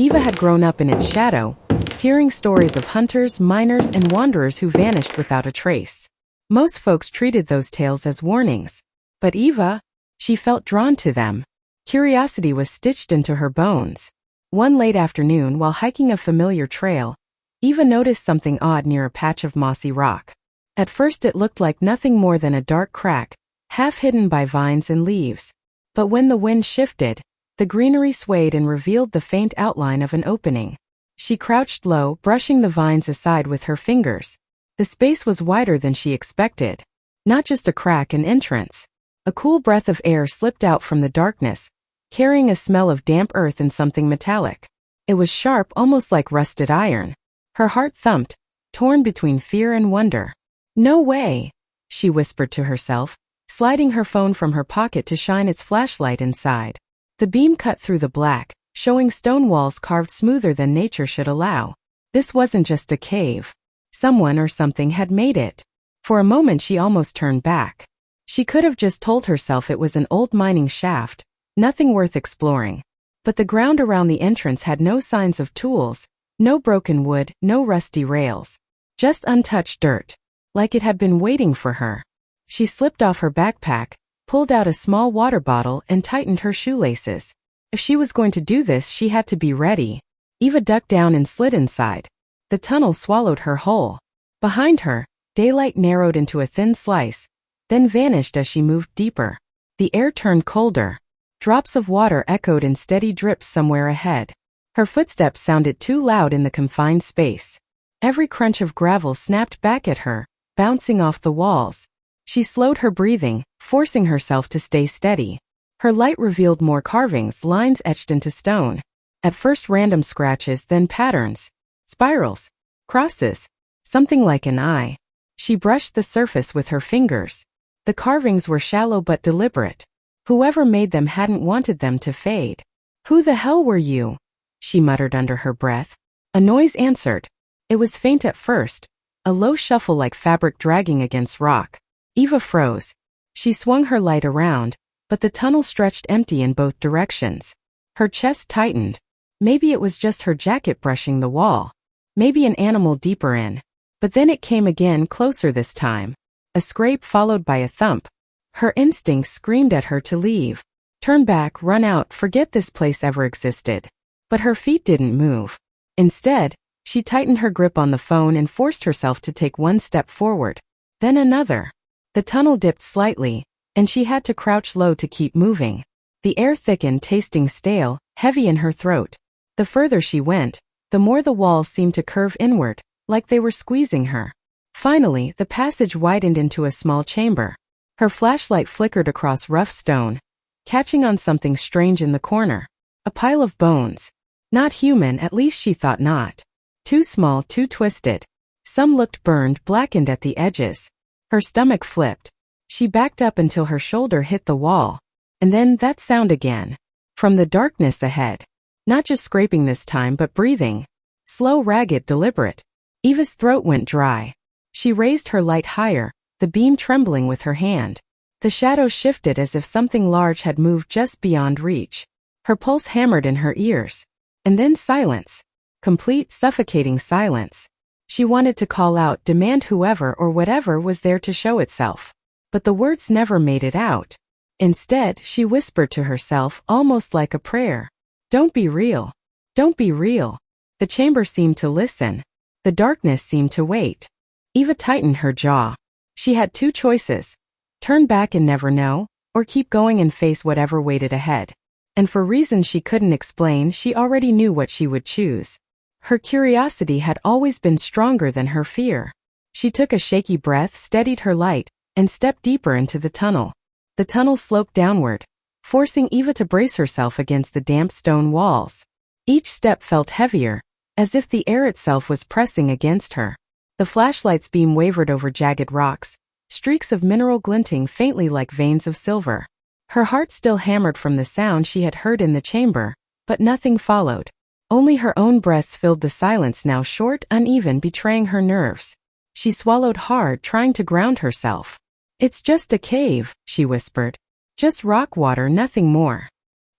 Eva had grown up in its shadow, hearing stories of hunters, miners, and wanderers who vanished without a trace. Most folks treated those tales as warnings. But Eva, she felt drawn to them. Curiosity was stitched into her bones. One late afternoon, while hiking a familiar trail, Eva noticed something odd near a patch of mossy rock. At first it looked like nothing more than a dark crack, half hidden by vines and leaves. But when the wind shifted, the greenery swayed and revealed the faint outline of an opening. She crouched low, brushing the vines aside with her fingers. The space was wider than she expected. Not just a crack, an entrance. A cool breath of air slipped out from the darkness, carrying a smell of damp earth and something metallic. It was sharp, almost like rusted iron. Her heart thumped, torn between fear and wonder. "No way," she whispered to herself, sliding her phone from her pocket to shine its flashlight inside. The beam cut through the black, showing stone walls carved smoother than nature should allow. This wasn't just a cave. Someone or something had made it. For a moment she almost turned back. She could have just told herself it was an old mining shaft, nothing worth exploring. But the ground around the entrance had no signs of tools, no broken wood, no rusty rails. Just untouched dirt, like it had been waiting for her. She slipped off her backpack, pulled out a small water bottle and tightened her shoelaces. If she was going to do this, she had to be ready. Eva ducked down and slid inside. The tunnel swallowed her whole. Behind her, daylight narrowed into a thin slice, then vanished as she moved deeper. The air turned colder. Drops of water echoed in steady drips somewhere ahead. Her footsteps sounded too loud in the confined space. Every crunch of gravel snapped back at her, bouncing off the walls. She slowed her breathing, forcing herself to stay steady. Her light revealed more carvings, lines etched into stone. At first random scratches, then patterns. Spirals. Crosses. Something like an eye. She brushed the surface with her fingers. The carvings were shallow but deliberate. Whoever made them hadn't wanted them to fade. "Who the hell were you?" she muttered under her breath. A noise answered. It was faint at first, a low shuffle like fabric dragging against rock. Eva froze. She swung her light around, but the tunnel stretched empty in both directions. Her chest tightened. Maybe it was just her jacket brushing the wall. Maybe an animal deeper in. But then it came again, closer this time. A scrape followed by a thump. Her instincts screamed at her to leave. Turn back, run out, forget this place ever existed. But her feet didn't move. Instead, she tightened her grip on the phone and forced herself to take one step forward. Then another. The tunnel dipped slightly, and she had to crouch low to keep moving. The air thickened, tasting stale, heavy in her throat. The further she went, the more the walls seemed to curve inward, like they were squeezing her. Finally, the passage widened into a small chamber. Her flashlight flickered across rough stone, catching on something strange in the corner. A pile of bones. Not human, at least she thought not. Too small, too twisted. Some looked burned, blackened at the edges. Her stomach flipped. She backed up until her shoulder hit the wall. And then that sound again. From the darkness ahead. Not just scraping this time, but breathing. Slow, ragged, deliberate. Eva's throat went dry. She raised her light higher, the beam trembling with her hand. The shadows shifted as if something large had moved just beyond reach. Her pulse hammered in her ears. And then silence. Complete, suffocating silence. She wanted to call out, demand whoever or whatever was there to show itself. But the words never made it out. Instead, she whispered to herself, almost like a prayer. "Don't be real. Don't be real." The chamber seemed to listen. The darkness seemed to wait. Eva tightened her jaw. She had two choices. Turn back and never know, or keep going and face whatever waited ahead. And for reasons she couldn't explain, she already knew what she would choose. Her curiosity had always been stronger than her fear. She took a shaky breath, steadied her light, and stepped deeper into the tunnel. The tunnel sloped downward, forcing Eva to brace herself against the damp stone walls. Each step felt heavier, as if the air itself was pressing against her. The flashlight's beam wavered over jagged rocks, streaks of mineral glinting faintly like veins of silver. Her heart still hammered from the sound she had heard in the chamber, but nothing followed. Only her own breaths filled the silence, now short, uneven, betraying her nerves. She swallowed hard, trying to ground herself. "It's just a cave," she whispered. "Just rock water, nothing more."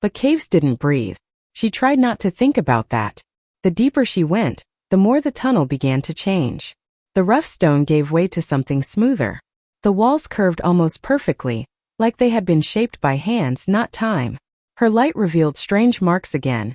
But caves didn't breathe. She tried not to think about that. The deeper she went, the more the tunnel began to change. The rough stone gave way to something smoother. The walls curved almost perfectly, like they had been shaped by hands, not time. Her light revealed strange marks again.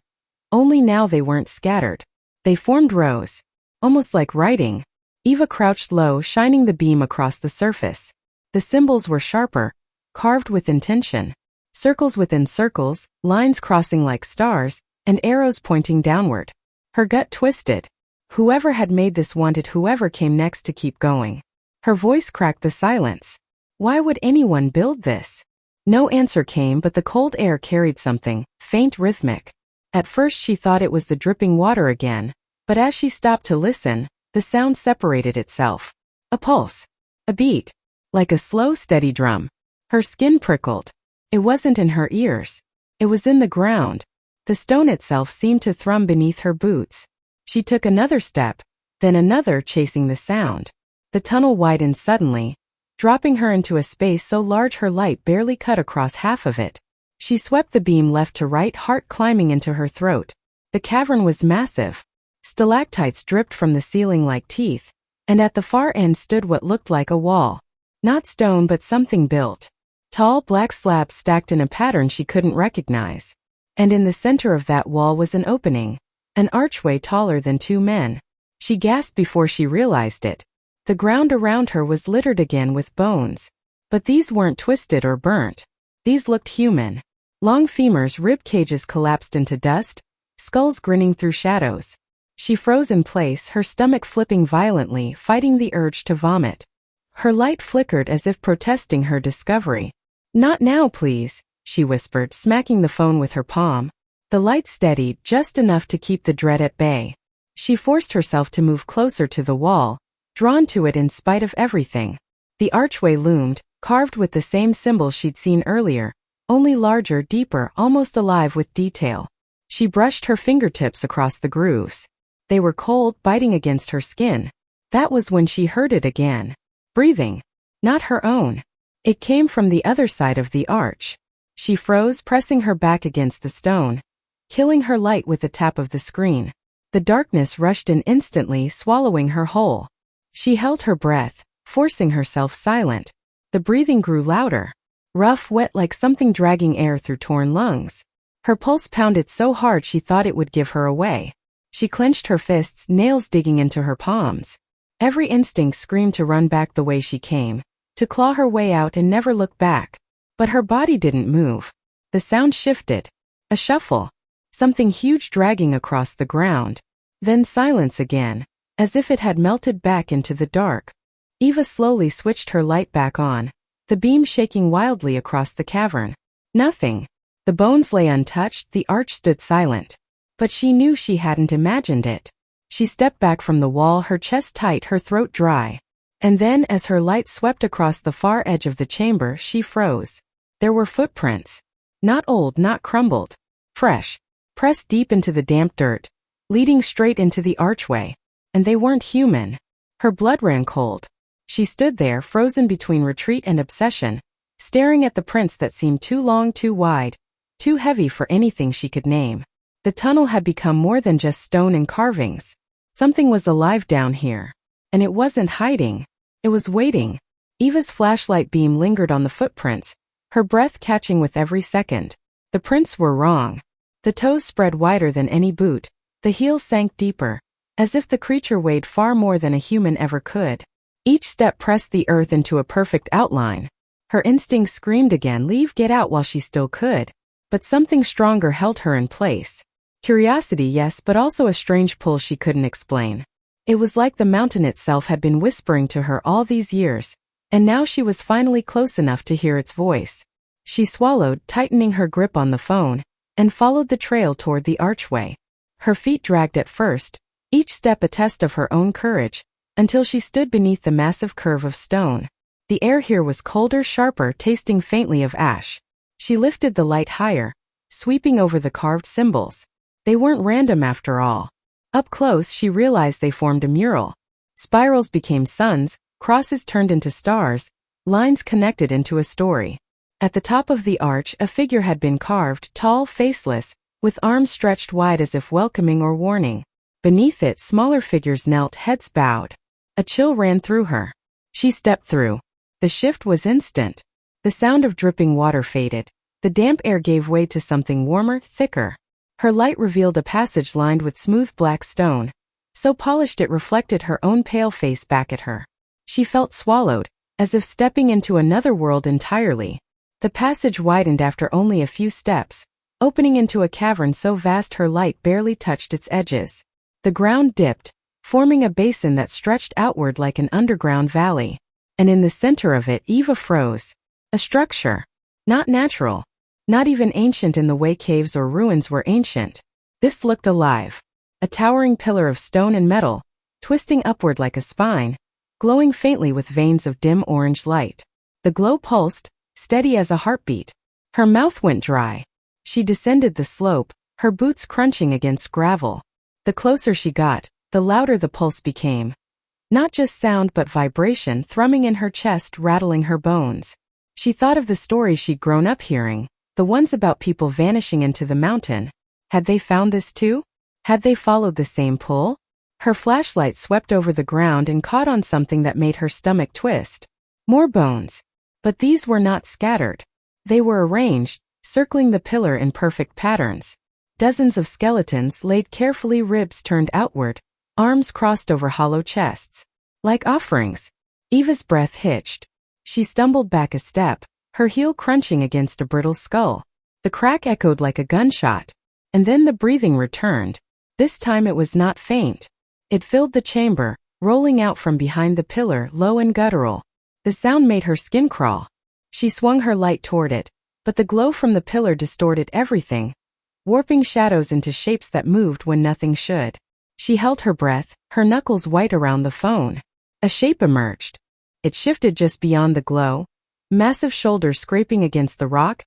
Only now they weren't scattered. They formed rows. Almost like writing. Eva crouched low, shining the beam across the surface. The symbols were sharper, carved with intention. Circles within circles, lines crossing like stars, and arrows pointing downward. Her gut twisted. Whoever had made this wanted whoever came next to keep going. Her voice cracked the silence. Why would anyone build this? No answer came, but the cold air carried something, faint, rhythmic. At first she thought it was the dripping water again, but as she stopped to listen, the sound separated itself. A pulse. A beat. Like a slow, steady drum. Her skin prickled. It wasn't in her ears. It was in the ground. The stone itself seemed to thrum beneath her boots. She took another step, then another, chasing the sound. The tunnel widened suddenly, dropping her into a space so large her light barely cut across half of it. She swept the beam left to right, heart climbing into her throat. The cavern was massive. Stalactites dripped from the ceiling like teeth, and at the far end stood what looked like a wall. Not stone, but something built. Tall black slabs stacked in a pattern she couldn't recognize. And in the center of that wall was an opening, an archway taller than two men. She gasped before she realized it. The ground around her was littered again with bones. But these weren't twisted or burnt. These looked human. Long femurs, rib cages collapsed into dust, skulls grinning through shadows. She froze in place, her stomach flipping violently, fighting the urge to vomit. Her light flickered as if protesting her discovery. "Not now, please," she whispered, smacking the phone with her palm. The light steadied, just enough to keep the dread at bay. She forced herself to move closer to the wall, drawn to it in spite of everything. The archway loomed, carved with the same symbols she'd seen earlier, only larger, deeper, almost alive with detail. She brushed her fingertips across the grooves. They were cold, biting against her skin. That was when she heard it again. Breathing. Not her own. It came from the other side of the arch. She froze, pressing her back against the stone, killing her light with a tap of the screen. The darkness rushed in instantly, swallowing her whole. She held her breath, forcing herself silent. The breathing grew louder. Rough, wet, like something dragging air through torn lungs. Her pulse pounded so hard she thought it would give her away. She clenched her fists, nails digging into her palms. Every instinct screamed to run back the way she came, to claw her way out and never look back. But her body didn't move. The sound shifted. A shuffle. Something huge dragging across the ground. Then silence again, as if it had melted back into the dark. Eva slowly switched her light back on, the beam shaking wildly across the cavern. Nothing. The bones lay untouched, the arch stood silent. But she knew she hadn't imagined it. She stepped back from the wall, her chest tight, her throat dry. And then, as her light swept across the far edge of the chamber, she froze. There were footprints. Not old, not crumbled. Fresh. Pressed deep into the damp dirt, leading straight into the archway. And they weren't human. Her blood ran cold. She stood there, frozen between retreat and obsession, staring at the prints that seemed too long, too wide, too heavy for anything she could name. The tunnel had become more than just stone and carvings. Something was alive down here. And it wasn't hiding. It was waiting. Eva's flashlight beam lingered on the footprints, her breath catching with every second. The prints were wrong. The toes spread wider than any boot. The heels sank deeper, as if the creature weighed far more than a human ever could. Each step pressed the earth into a perfect outline. Her instincts screamed again, leave, get out, while she still could. But something stronger held her in place. Curiosity, yes, but also a strange pull she couldn't explain. It was like the mountain itself had been whispering to her all these years, and now she was finally close enough to hear its voice. She swallowed, tightening her grip on the phone, and followed the trail toward the archway. Her feet dragged at first, each step a test of her own courage, until she stood beneath the massive curve of stone. The air here was colder, sharper, tasting faintly of ash. She lifted the light higher, sweeping over the carved symbols. They weren't random after all. Up close, she realized they formed a mural. Spirals became suns, crosses turned into stars, lines connected into a story. At the top of the arch, a figure had been carved, tall, faceless, with arms stretched wide as if welcoming or warning. Beneath it, smaller figures knelt, heads bowed. A chill ran through her. She stepped through. The shift was instant. The sound of dripping water faded. The damp air gave way to something warmer, thicker. Her light revealed a passage lined with smooth black stone, so polished it reflected her own pale face back at her. She felt swallowed, as if stepping into another world entirely. The passage widened after only a few steps, opening into a cavern so vast her light barely touched its edges. The ground dipped, forming a basin that stretched outward like an underground valley. And in the center of it, Eva froze. A structure. Not natural. Not even ancient in the way caves or ruins were ancient. This looked alive. A towering pillar of stone and metal, twisting upward like a spine, glowing faintly with veins of dim orange light. The glow pulsed, steady as a heartbeat. Her mouth went dry. She descended the slope, her boots crunching against gravel. The closer she got, the louder the pulse became. Not just sound but vibration thrumming in her chest, rattling her bones. She thought of the stories she'd grown up hearing, the ones about people vanishing into the mountain. Had they found this too? Had they followed the same pull? Her flashlight swept over the ground and caught on something that made her stomach twist. More bones. But these were not scattered. They were arranged, circling the pillar in perfect patterns. Dozens of skeletons laid carefully, ribs turned outward, arms crossed over hollow chests. Like offerings. Eva's breath hitched. She stumbled back a step, her heel crunching against a brittle skull. The crack echoed like a gunshot. And then the breathing returned. This time it was not faint. It filled the chamber, rolling out from behind the pillar, low and guttural. The sound made her skin crawl. She swung her light toward it, but the glow from the pillar distorted everything, warping shadows into shapes that moved when nothing should. She held her breath, her knuckles white around the phone. A shape emerged. It shifted just beyond the glow, massive shoulders scraping against the rock,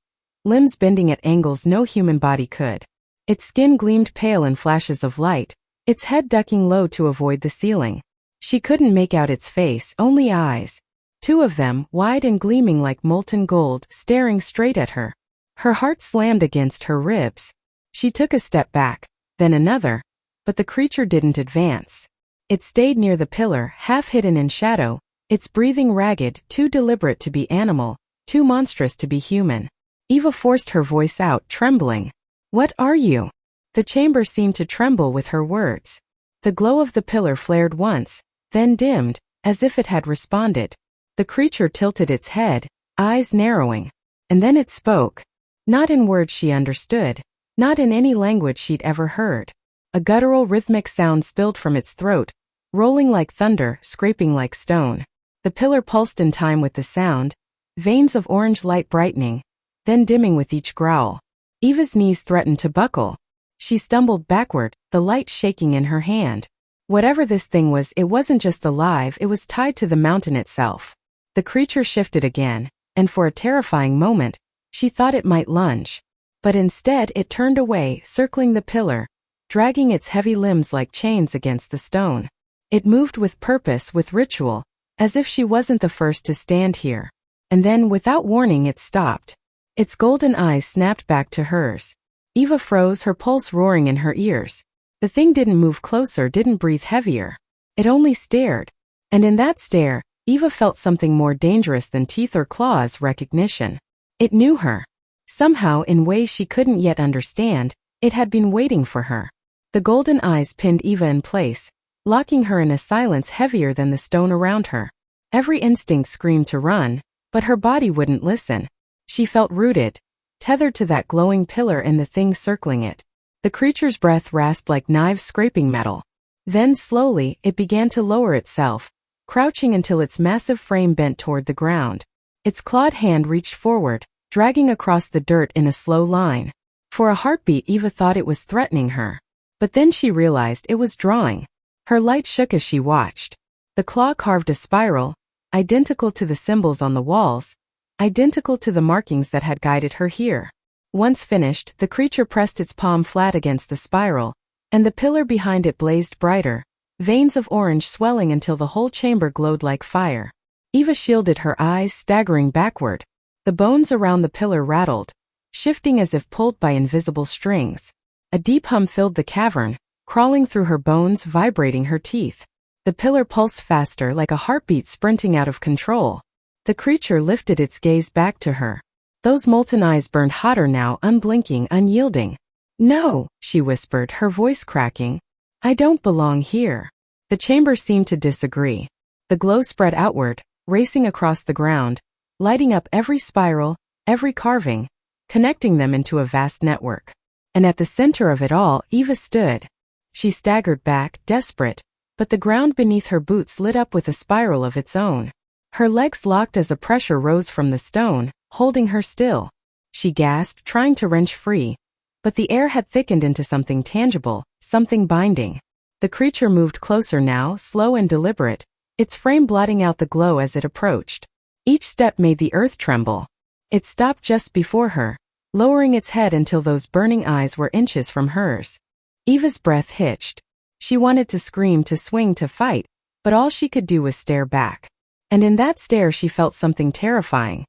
limbs bending at angles no human body could. Its skin gleamed pale in flashes of light, its head ducking low to avoid the ceiling. She couldn't make out its face, only eyes. Two of them, wide and gleaming like molten gold, staring straight at her. Her heart slammed against her ribs. She took a step back, then another, but the creature didn't advance. It stayed near the pillar, half hidden in shadow, its breathing ragged, too deliberate to be animal, too monstrous to be human. Eva forced her voice out, trembling. "What are you?" The chamber seemed to tremble with her words. The glow of the pillar flared once, then dimmed, as if it had responded. The creature tilted its head, eyes narrowing. And then it spoke. Not in words she understood, not in any language she'd ever heard. A guttural rhythmic sound spilled from its throat, rolling like thunder, scraping like stone. The pillar pulsed in time with the sound, veins of orange light brightening, then dimming with each growl. Eva's knees threatened to buckle. She stumbled backward, the light shaking in her hand. Whatever this thing was, it wasn't just alive, it was tied to the mountain itself. The creature shifted again, and for a terrifying moment, she thought it might lunge. But instead it turned away, circling the pillar, dragging its heavy limbs like chains against the stone. It moved with purpose, with ritual, as if she wasn't the first to stand here. And then, without warning, it stopped. Its golden eyes snapped back to hers. Eva froze, her pulse roaring in her ears. The thing didn't move closer, didn't breathe heavier. It only stared. And in that stare, Eva felt something more dangerous than teeth or claws, recognition. It knew her. Somehow, in ways she couldn't yet understand, it had been waiting for her. The golden eyes pinned Eva in place, locking her in a silence heavier than the stone around her. Every instinct screamed to run, but her body wouldn't listen. She felt rooted, tethered to that glowing pillar and the thing circling it. The creature's breath rasped like knives scraping metal. Then slowly, it began to lower itself, crouching until its massive frame bent toward the ground. Its clawed hand reached forward, dragging across the dirt in a slow line. For a heartbeat, Eva thought it was threatening her. But then she realized it was drawing. Her light shook as she watched. The claw carved a spiral, identical to the symbols on the walls, identical to the markings that had guided her here. Once finished, the creature pressed its palm flat against the spiral, and the pillar behind it blazed brighter, veins of orange swelling until the whole chamber glowed like fire. Eva shielded her eyes, staggering backward. The bones around the pillar rattled, shifting as if pulled by invisible strings. A deep hum filled the cavern, crawling through her bones, vibrating her teeth. The pillar pulsed faster, like a heartbeat sprinting out of control. The creature lifted its gaze back to her. Those molten eyes burned hotter now, unblinking, unyielding. "No," she whispered, her voice cracking. "I don't belong here." The chamber seemed to disagree. The glow spread outward, racing across the ground, lighting up every spiral, every carving, connecting them into a vast network. And at the center of it all, Eva stood. She staggered back, desperate, but the ground beneath her boots lit up with a spiral of its own. Her legs locked as a pressure rose from the stone, holding her still. She gasped, trying to wrench free, but the air had thickened into something tangible, something binding. The creature moved closer now, slow and deliberate, its frame blotting out the glow as it approached. Each step made the earth tremble. It stopped just before her, lowering its head until those burning eyes were inches from hers. Eva's breath hitched. She wanted to scream, to swing, to fight, but all she could do was stare back. And in that stare she felt something terrifying.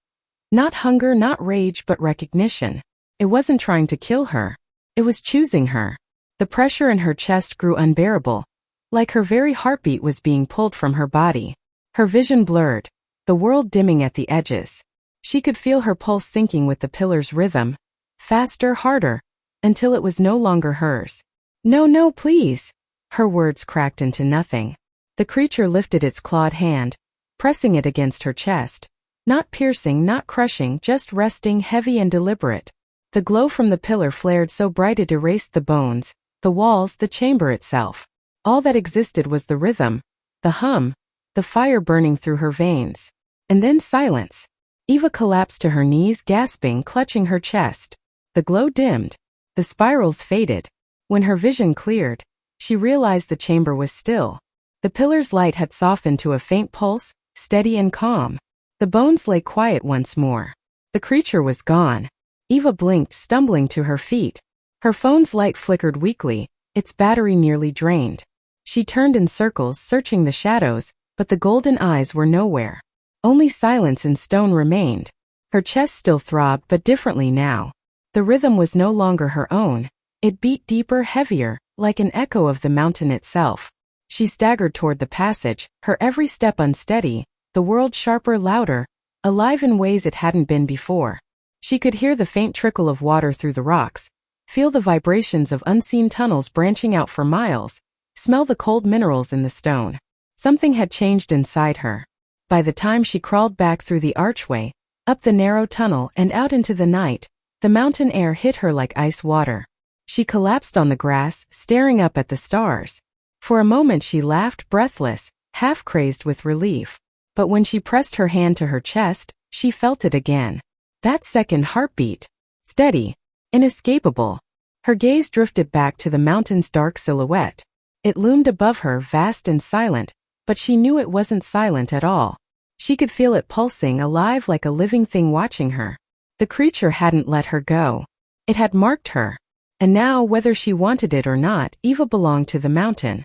Not hunger, not rage, but recognition. It wasn't trying to kill her. It was choosing her. The pressure in her chest grew unbearable, like her very heartbeat was being pulled from her body. Her vision blurred, the world dimming at the edges. She could feel her pulse sinking with the pillar's rhythm, faster, harder, until it was no longer hers. "No, no, please." Her words cracked into nothing. The creature lifted its clawed hand, pressing it against her chest. Not piercing, not crushing, just resting, heavy and deliberate. The glow from the pillar flared so bright it erased the bones, the walls, the chamber itself. All that existed was the rhythm, the hum, the fire burning through her veins. And then silence. Eva collapsed to her knees, gasping, clutching her chest. The glow dimmed. The spirals faded. When her vision cleared, she realized the chamber was still. The pillar's light had softened to a faint pulse, steady and calm. The bones lay quiet once more. The creature was gone. Eva blinked, stumbling to her feet. Her phone's light flickered weakly, its battery nearly drained. She turned in circles, searching the shadows, but the golden eyes were nowhere. Only silence and stone remained. Her chest still throbbed, but differently now. The rhythm was no longer her own. It beat deeper, heavier, like an echo of the mountain itself. She staggered toward the passage, her every step unsteady, the world sharper, louder, alive in ways it hadn't been before. She could hear the faint trickle of water through the rocks, feel the vibrations of unseen tunnels branching out for miles, smell the cold minerals in the stone. Something had changed inside her. By the time she crawled back through the archway, up the narrow tunnel and out into the night, the mountain air hit her like ice water. She collapsed on the grass, staring up at the stars. For a moment she laughed, breathless, half crazed with relief. But when she pressed her hand to her chest, she felt it again. That second heartbeat. Steady. Inescapable. Her gaze drifted back to the mountain's dark silhouette. It loomed above her, vast and silent, but she knew it wasn't silent at all. She could feel it pulsing, alive like a living thing watching her. The creature hadn't let her go. It had marked her. And now, whether she wanted it or not, Eva belonged to the mountain.